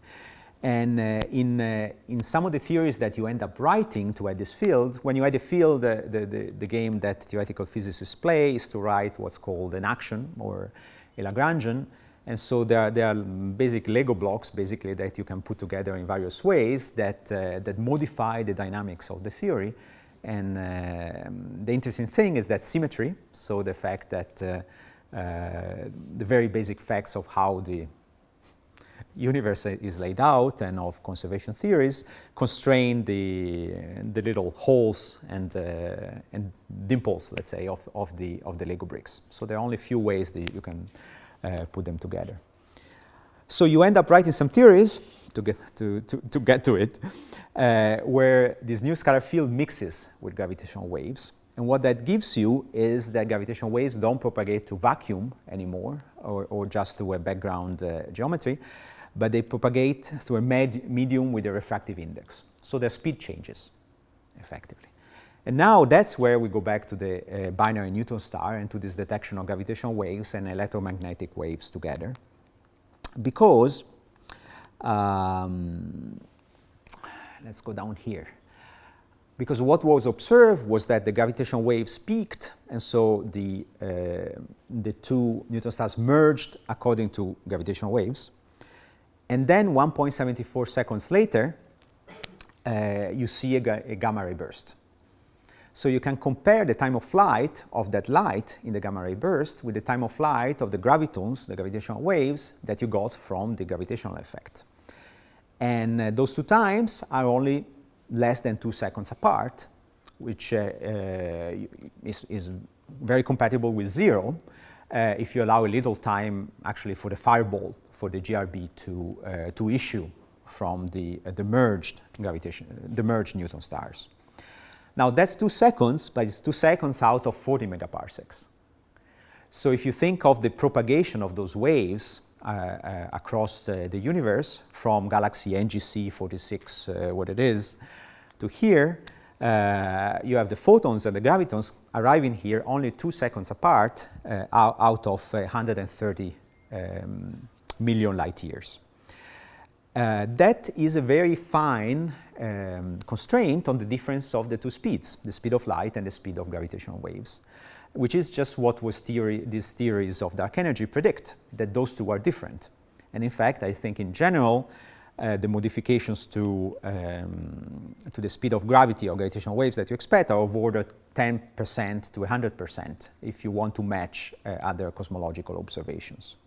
And in some of the theories that you end up writing to add this field, when you add a field, the game that theoretical physicists play is to write what's called an action or a Lagrangian. And so there are basic Lego blocks, basically, that you can put together in various ways that modify the dynamics of the theory. And the interesting thing is that symmetry, so the fact that the very basic facts of how the universe is laid out and of conservation theories constrain the little holes and dimples, let's say, of the Lego bricks. So there are only a few ways that you can put them together. So you end up writing some theories to get to it, where this new scalar field mixes with gravitational waves. And what that gives you is that gravitational waves don't propagate to vacuum anymore, or just to a background geometry, but they propagate through a medium with a refractive index. So their speed changes, effectively. And now that's where we go back to the binary neutron star and to this detection of gravitational waves and electromagnetic waves together. Because, let's go down here. Because what was observed was that the gravitational waves peaked, and so the two neutron stars merged according to gravitational waves. And then 1.74 seconds later, you see a gamma ray burst. So you can compare the time of flight of that light in the gamma ray burst with the time of flight of the gravitons, the gravitational waves that you got from the gravitational effect. And those two times are only less than 2 seconds apart, which is very compatible with 0 if you allow a little time actually for the fireball, for the GRB to issue from the merged Newton stars. Now that's 2 seconds, but it's 2 seconds out of 40 megaparsecs. So if you think of the propagation of those waves across the universe from galaxy NGC 46, what it is, to here, you have the photons and the gravitons arriving here only 2 seconds apart out of 130 million light years. That is a very fine constraint on the difference of the two speeds, the speed of light and the speed of gravitational waves, which is just what these theories of dark energy predict, that those two are different. And in fact, I think in general, the modifications to the speed of gravity or gravitational waves that you expect are of order 10% to 100% if you want to match other cosmological observations.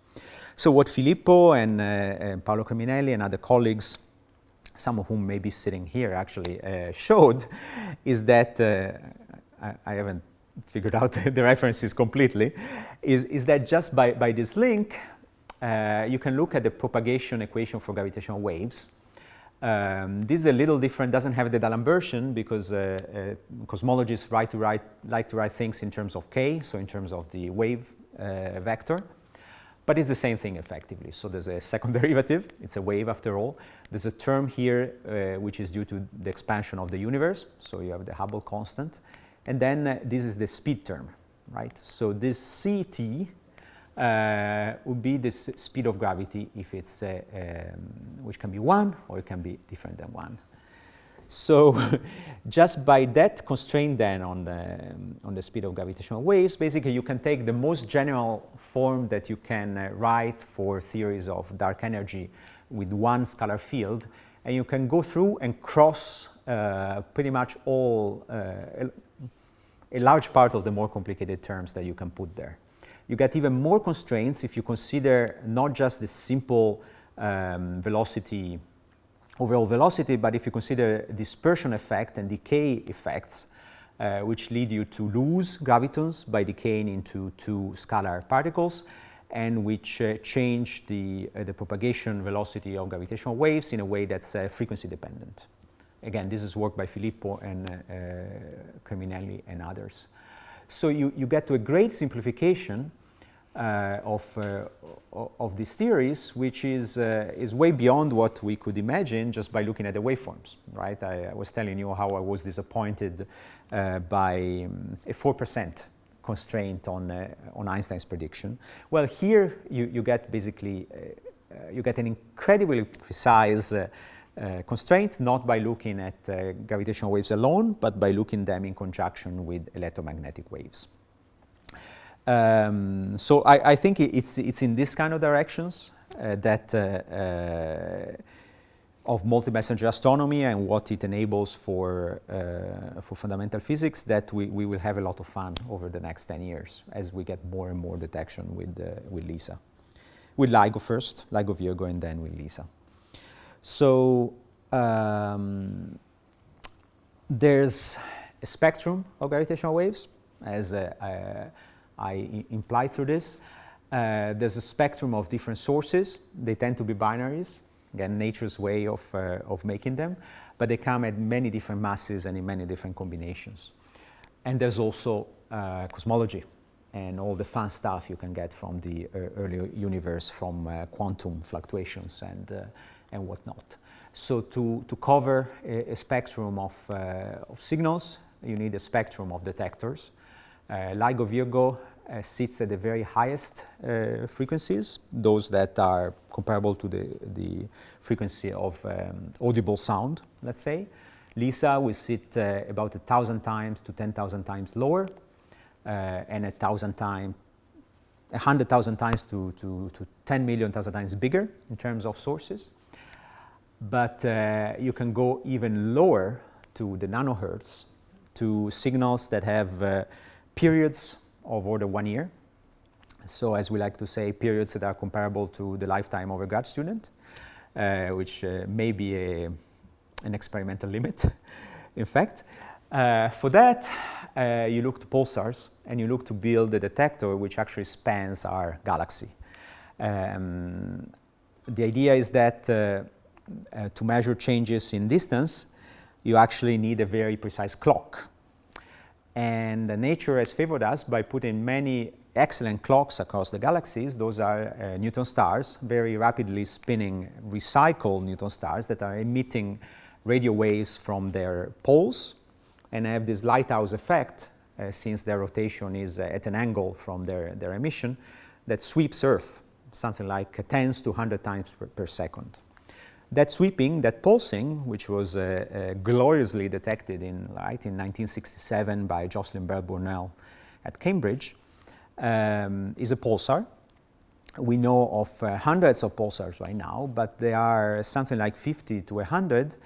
So what Filippo and Paolo Criminelli and other colleagues, some of whom may be sitting here actually, showed is that, I haven't figured out the references completely, is that just by this link, you can look at the propagation equation for gravitational waves. This is a little different, doesn't have the D'Alembert because cosmologists like to write things in terms of k, so in terms of the wave vector. But it's the same thing effectively. So there's a second derivative, it's a wave after all. There's a term here which is due to the expansion of the universe, so you have the Hubble constant. And then this is the speed term, right? So this CT would be the speed of gravity if it's, which can be 1 or it can be different than 1. So just by that constraint then on the speed of gravitational waves, basically you can take the most general form that you can write for theories of dark energy with one scalar field, and you can go through and cross pretty much all, a large part of the more complicated terms that you can put there. You get even more constraints if you consider not just the simple velocity, overall velocity, but if you consider dispersion effect and decay effects, which lead you to lose gravitons by decaying into two scalar particles, and which change the propagation velocity of gravitational waves in a way that's frequency dependent. Again, this is work by Filippo and Criminelli and others. So you get to a great simplification of these theories, which is way beyond what we could imagine just by looking at the waveforms, right? I was telling you how I was disappointed by a 4% constraint on Einstein's prediction. Well, here you get basically, you get an incredibly precise constraint, not by looking at gravitational waves alone, but by looking at them in conjunction with electromagnetic waves. So I think it's in this kind of directions that of multi-messenger astronomy and what it enables for fundamental physics that we will have a lot of fun over the next 10 years as we get more and more detection with LISA. With LIGO first, LIGO Virgo, and then with LISA. So there's a spectrum of gravitational waves, as I implied through this. There's a spectrum of different sources. They tend to be binaries, again, nature's way of making them, but they come at many different masses and in many different combinations. And there's also cosmology and all the fun stuff you can get from the early universe, from quantum fluctuations and whatnot. So to cover a spectrum of signals, you need a spectrum of detectors. LIGO Virgo sits at the very highest frequencies, those that are comparable to the frequency of audible sound, let's say. LISA will sit about 1,000 times to 10,000 times lower, and 100,000 times to 10 million times bigger in terms of sources. but you can go even lower to the nanohertz, to signals that have periods of order 1 year. So as we like to say, periods that are comparable to the lifetime of a grad student, which may be an experimental limit, in fact. For that, you look to pulsars, and you look to build a detector which actually spans our galaxy. The idea is that to measure changes in distance, you actually need a very precise clock. And nature has favored us by putting many excellent clocks across the galaxies. Those are neutron stars, very rapidly spinning recycled neutron stars that are emitting radio waves from their poles and have this lighthouse effect, since their rotation is at an angle from their emission, that sweeps Earth, something like tens to 100 times per second. That sweeping, that pulsing, which was gloriously detected in 1967 by Jocelyn Bell-Burnell at Cambridge, is a pulsar. We know of hundreds of pulsars right now, but there are something like 50 to 100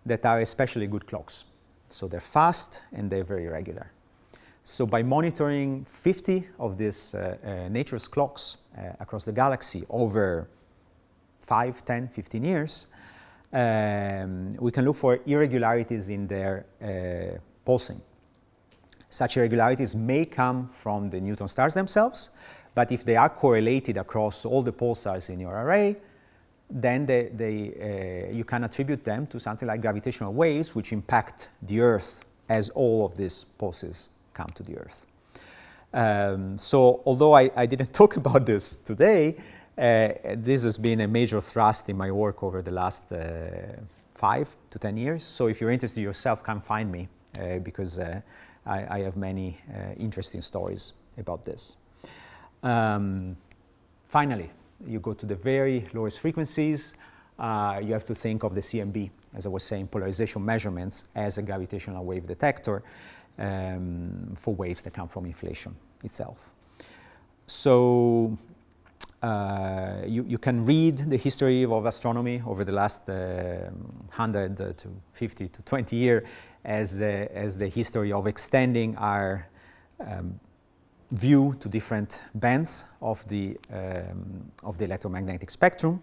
that are especially good clocks. So they're fast and they're very regular. So by monitoring 50 of these nature's clocks across the galaxy over 5, 10, 15 years, we can look for irregularities in their pulsing. Such irregularities may come from the neutron stars themselves, but if they are correlated across all the pulsars in your array, then you can attribute them to something like gravitational waves which impact the Earth as all of these pulses come to the Earth. So although I didn't talk about this today, this has been a major thrust in my work over the last 5 to 10 years. So if you're interested yourself, come find me, because I have many interesting stories about this. Finally, you go to the very lowest frequencies. You have to think of the CMB, as I was saying, polarization measurements, as a gravitational wave detector for waves that come from inflation itself. So you can read the history of astronomy over the last 100 to 50 to 20 years as the history of extending our view to different bands of the electromagnetic spectrum.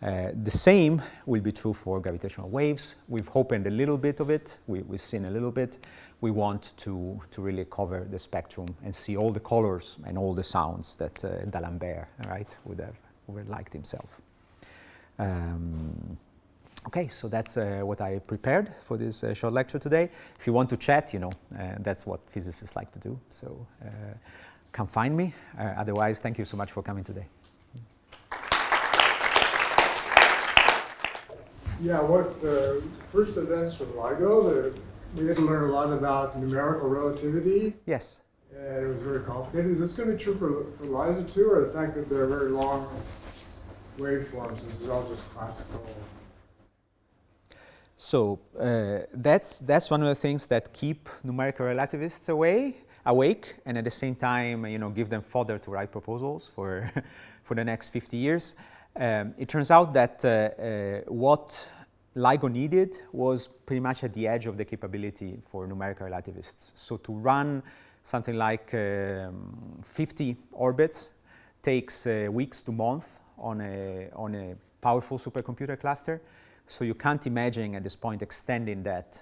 The same will be true for gravitational waves. We've opened a little bit of it. We've seen a little bit. We want to really cover the spectrum and see all the colors and all the sounds that D'Alembert, right, would have liked himself. Okay, so that's what I prepared for this short lecture today. If you want to chat, that's what physicists like to do. So come find me. Otherwise, thank you so much for coming today. Yeah, what the first events from LIGO, we had to learn a lot about numerical relativity. Yes. And it was very complicated. Is this going to be true for LISA too, or the fact that they're very long waveforms? This is all just classical. So that's one of the things that keep numerical relativists awake, and at the same time, give them fodder to write proposals for the next 50 years. It turns out that what LIGO needed was pretty much at the edge of the capability for numerical relativists. So to run something like 50 orbits takes weeks to months on a powerful supercomputer cluster. So you can't imagine at this point extending that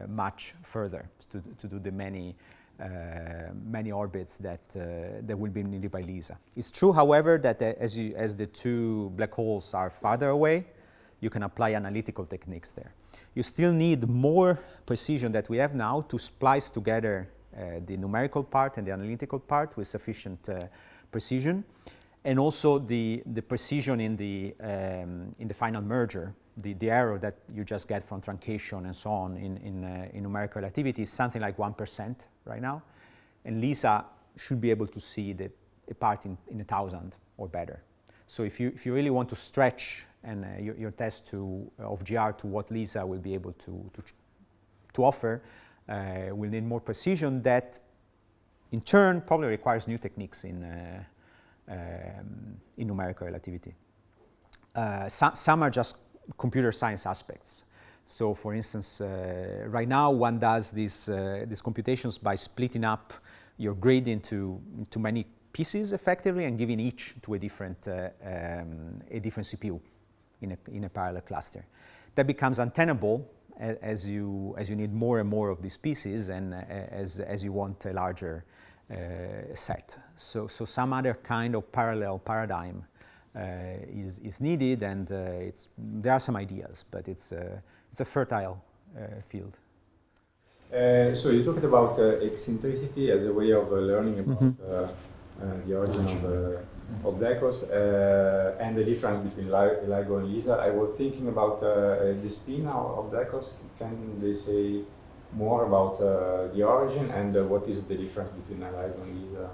much further to do the many orbits that will be needed by LISA. It's true, however, that as the two black holes are farther away, you can apply analytical techniques there. You still need more precision that we have now to splice together the numerical part and the analytical part with sufficient precision, and also the precision in the final merger. The error that you just get from truncation and so on in numerical relativity is something like 1% right now, and LISA should be able to see a part in 1,000 or better. So if you really want to stretch and your test of GR to what LISA will be able to offer, we'll need more precision. That in turn probably requires new techniques in numerical relativity. Some are just computer science aspects. So, for instance, right now one does these computations by splitting up your grid into many pieces effectively and giving each to a different CPU in a parallel cluster. That becomes untenable as you need more and more of these pieces, and as you want a larger set. So some other kind of parallel paradigm is needed, and there are some ideas, but it's a fertile field. So you talked about eccentricity as a way of learning about the origin of black holes and the difference between LIGO and LISA. I was thinking about the spin of black holes. Can they say more about the origin and what is the difference between LIGO and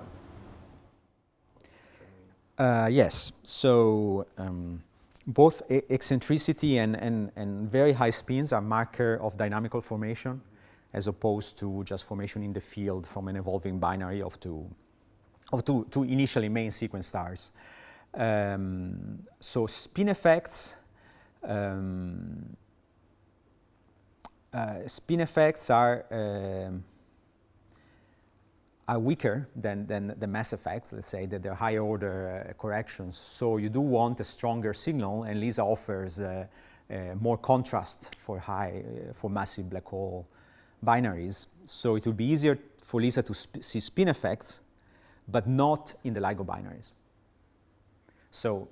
LISA? Yes. So both eccentricity and very high spins are marker of dynamical formation, as opposed to just formation in the field from an evolving binary of two initially main sequence stars. So spin effects are weaker than the mass effects. Let's say that they're higher order corrections. So you do want a stronger signal, and LISA offers more contrast for massive black hole binaries. So it will be easier for LISA to see spin effects, but not in the LIGO binaries. So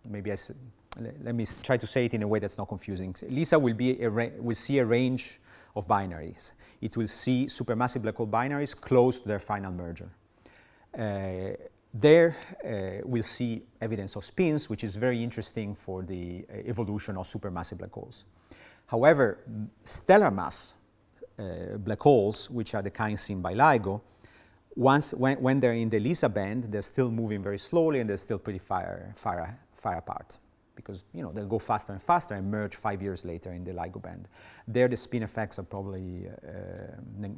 let me try to say it in a way that's not confusing. LISA will see a range of binaries. It will see supermassive black hole binaries close to their final merger. There we'll see evidence of spins, which is very interesting for the evolution of supermassive black holes. However, stellar mass black holes, which are the kind seen by LIGO, when they're in the LISA band, they're still moving very slowly, and they're still pretty far apart, because they'll go faster and faster and merge 5 years later in the LIGO band. There, the spin effects are probably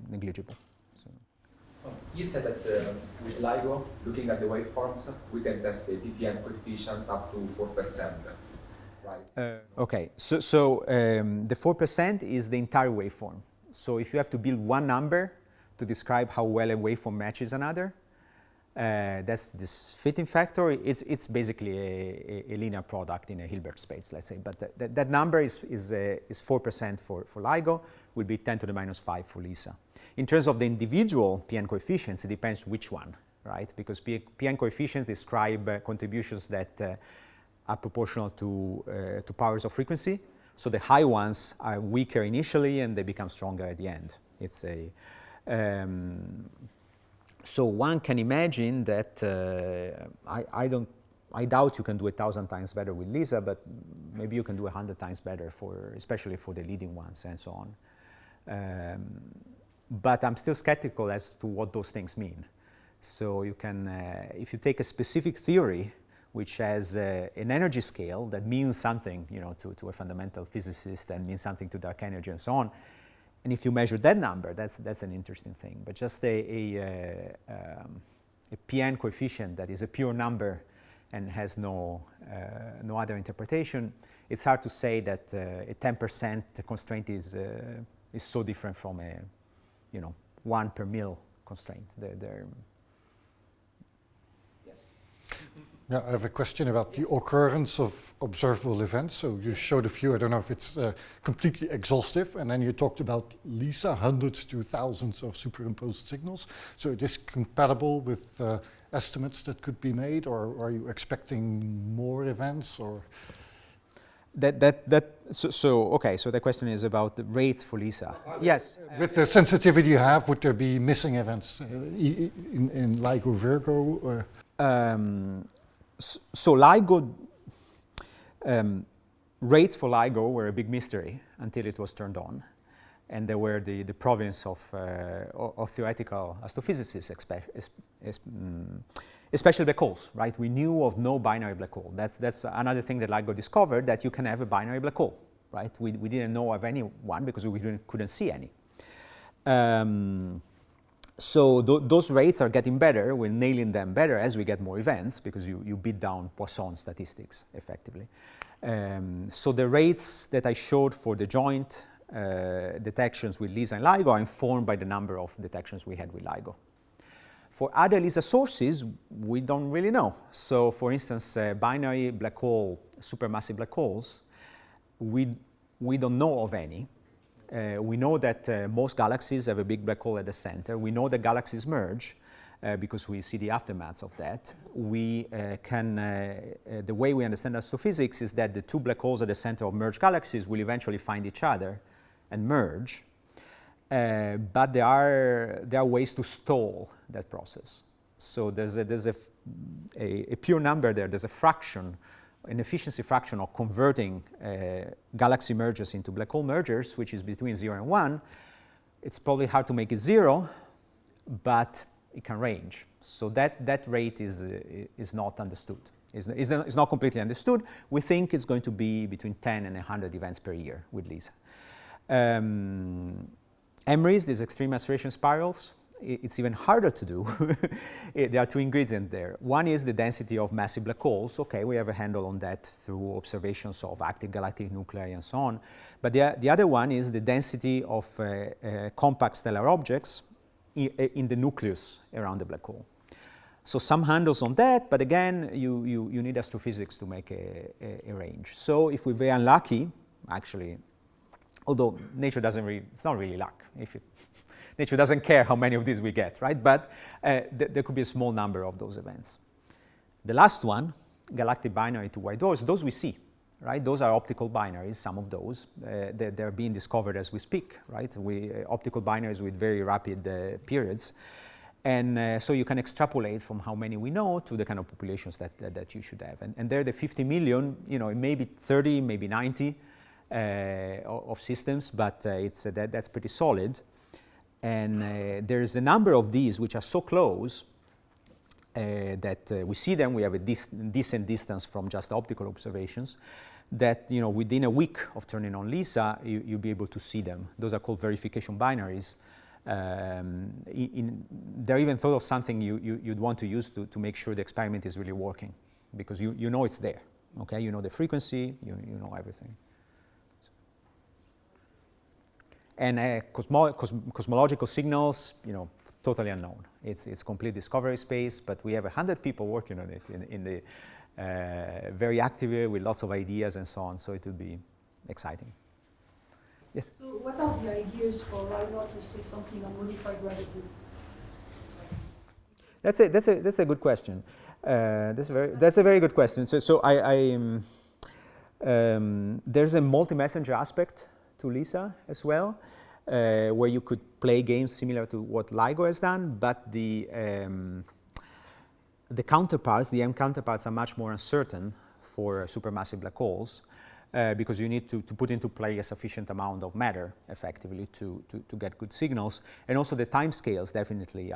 negligible. So. You said that with LIGO, looking at the waveforms, we can test the PPM coefficient up to 4%, right? Okay, so the 4% is the entire waveform. So if you have to build one number to describe how well a waveform matches another, that's this fitting factor. It's basically a linear product in a Hilbert space, let's say. But that number is 4% for LIGO, will be 10 to the minus 5 for LISA. In terms of the individual PN coefficients, it depends which one, right? Because PN coefficients describe contributions that are proportional to powers of frequency. So the high ones are weaker initially, and they become stronger at the end. It's a so one can imagine that I doubt you can do 1,000 times better with LISA, but maybe you can do 100 times better especially for the leading ones and so on. But I'm still skeptical as to what those things mean. So you can, if you take a specific theory which has an energy scale that means something, to a fundamental physicist, and means something to dark energy and so on, and if you measure that number, that's an interesting thing. But just a PN coefficient that is a pure number and has no other interpretation, it's hard to say that a 10% constraint is so different from a 1 per mil constraint. Yes. Yeah, I have a question about the occurrence of observable events. So you showed a few. I don't know if it's completely exhaustive. And then you talked about LISA, hundreds to thousands of superimposed signals. So it is compatible with estimates that could be made, or are you expecting more events? Or So the question is about the rates for LISA. Yes. With the sensitivity you have, would there be missing events in LIGO Virgo? Or? So LIGO, rates for LIGO were a big mystery until it was turned on, and they were the province of theoretical astrophysicists, especially black holes, right? We knew of no binary black hole. That's another thing that LIGO discovered, that you can have a binary black hole, right? We didn't know of any one because we couldn't see any. So those rates are getting better. We're nailing them better as we get more events, because you beat down Poisson statistics effectively. So the rates that I showed for the joint detections with LISA and LIGO are informed by the number of detections we had with LIGO. For other LISA sources, we don't really know. So for instance, binary black hole, supermassive black holes, we don't know of any. We know that most galaxies have a big black hole at the center. We know that galaxies merge because we see the aftermaths of that. We the way we understand astrophysics is that the two black holes at the center of merged galaxies will eventually find each other and merge. But there are ways to stall that process. So there's a pure number there. There's a fraction, an efficiency fraction of converting galaxy mergers into black hole mergers, which is between 0 and 1. It's probably hard to make it 0, but it can range. So that rate is not understood. It's not completely understood. We think it's going to be between 10 and 100 events per year with LISA. MRIs, these extreme acceleration spirals, it's even harder to do. There are two ingredients there. One is the density of massive black holes. Okay, we have a handle on that through observations of active galactic nuclei and so on. But the other one is the density of compact stellar objects in the nucleus around the black hole. So some handles on that, but again, you need astrophysics to make a range. So if we're very unlucky, actually, although nature doesn't really, it's not really luck. Nature doesn't care how many of these we get, right? But there could be a small number of those events. The last one, galactic binary to white dwarfs, those we see, right? Those are optical binaries, some of those. They're being discovered as we speak, right? Optical binaries with very rapid periods. And so you can extrapolate from how many we know to the kind of populations that you should have. And there, the 50 million, it may be 30, maybe 90 of systems, but that's pretty solid. And there's a number of these which are so close that we see them. We have a decent distance from just optical observations that, within a week of turning on LISA, you'll be able to see them. Those are called verification binaries. They're even thought of something you'd want to use to make sure the experiment is really working, because you know it's there. Okay, you know the frequency, you know everything. And cosmological signals, totally unknown. It's complete discovery space, but we have 100 people working on it in the very active with lots of ideas and so on. So it will be exciting. Yes. So what are the ideas for LISA to say something on modified gravity? That's a good question. That's a very good question. So there's a multi-messenger aspect to LISA as well, where you could play games similar to what LIGO has done, but the counterparts, the M counterparts, are much more uncertain for supermassive black holes, because you need to put into play a sufficient amount of matter effectively to get good signals. And also the timescales definitely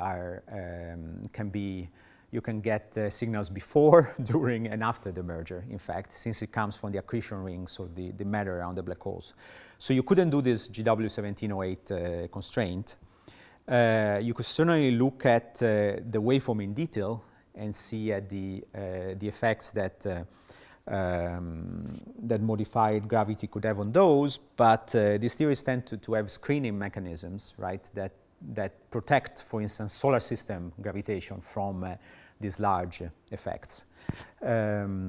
you can get signals before, during, and after the merger, in fact, since it comes from the accretion rings, so the matter around the black holes. So you couldn't do this GW1708 constraint. You could certainly look at the waveform in detail and see at the effects that modified gravity could have on those, but these theories tend to have screening mechanisms, right, that protect, for instance, solar system gravitation from these large effects. Yes?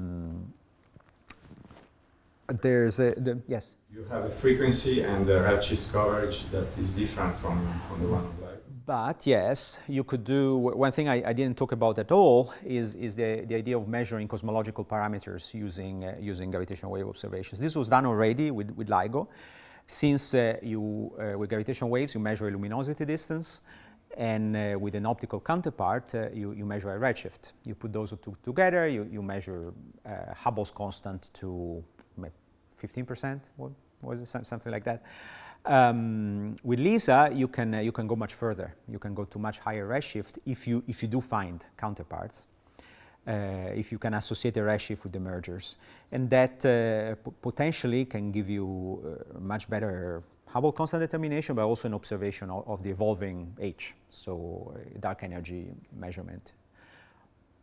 You have a frequency and a redshift coverage that is different from the one of LIGO. But yes, you could do, one thing I didn't talk about at all is the idea of measuring cosmological parameters using gravitational wave observations. This was done already with LIGO. Since with gravitational waves, you measure a luminosity distance, and with an optical counterpart, you measure a redshift. You put those two together, you measure Hubble's constant to 15%, what was it, something like that. With LISA, you can go much further. You can go to much higher redshift if you do find counterparts. If you can associate a redshift with the mergers, and that potentially can give you much better Hubble constant determination, but also an observation of the evolving H, so dark energy measurement.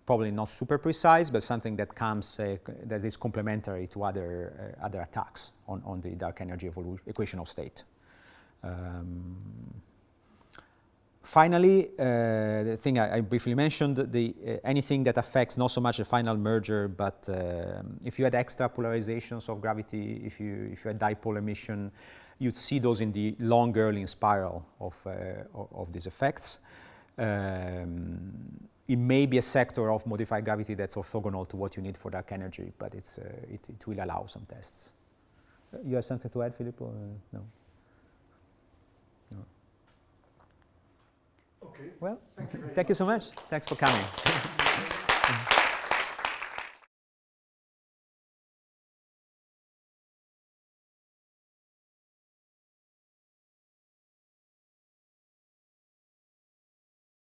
Probably not super precise, but something that comes that is complementary to other attacks on the dark energy equation of state. Finally, the thing I briefly mentioned, anything that affects not so much the final merger, but if you had extra polarizations of gravity, if you had dipole emission, you'd see those in the long Girling spiral of these effects. It may be a sector of modified gravity that's orthogonal to what you need for dark energy, but it will allow some tests. You have something to add, Philip, or no? No. Okay. Well, thank you very thank you much. so much. Thanks for coming.